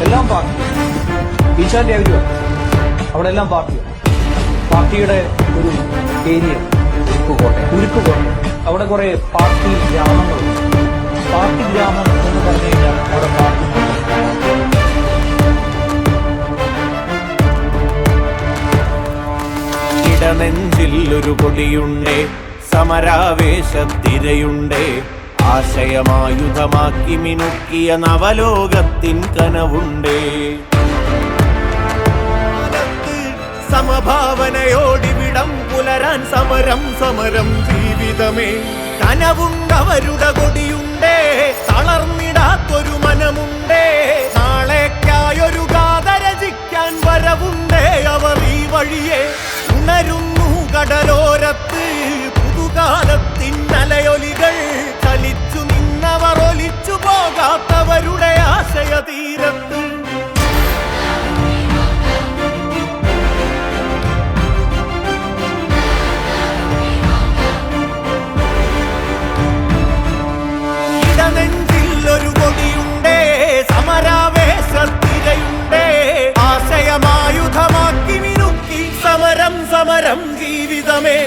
എല്ലാം പാർട്ടി. ഈശാന്റെ അവിടെയോ അവിടെ എല്ലാം പാർട്ടിയാണ്. പാർട്ടിയുടെ ഒരു ഏരിയ ഉരുക്കുകോട്ട. അവിടെ കുറെ പാർട്ടി ഗ്രാമങ്ങളുണ്ട്. പാർട്ടി ഗ്രാമം എന്ന് പറഞ്ഞു കഴിഞ്ഞാൽ അവിടെ പാർട്ടി ഇടനെഞ്ചിൽ ഒരു കൊടിയുണ്ടേ, സമരാവേശത്തിരയുണ്ടേ, ആശയമായുധമാക്കി മിനുക്കിയ നവലോകത്തിൻ കനവുണ്ടേ. സമഭാവനയോടിവിടം പുലരാൻ സമരം സമരം ജീവിതമേ. കനവുണ്ടവരുടെ കൊടിയുണ്ടേ, തളർന്നിടാത്തൊരു മനമുണ്ടേ. നാളേക്കായൊരു ഗാഥ രചിക്കാൻ വരവുണ്ടേ അവർ ഈ വഴിയെ. ഉണരുന്നു കടലോരത്ത് പുതുകാലത്തിൻ അലയൊലികൾ. ചലിച്ചു നിന്നവർ ഒലിച്ചു പോകാത്തവരുടെ ആശയ തീരത്ത്. ഇടനെഞ്ചിലൊരു കൊടിയുണ്ടേ, സമരാവേശത്തിരയുണ്ടേ, ആശയമായുധമാക്കി മിനുക്കി സമരം സമരം ജീവിതമേ.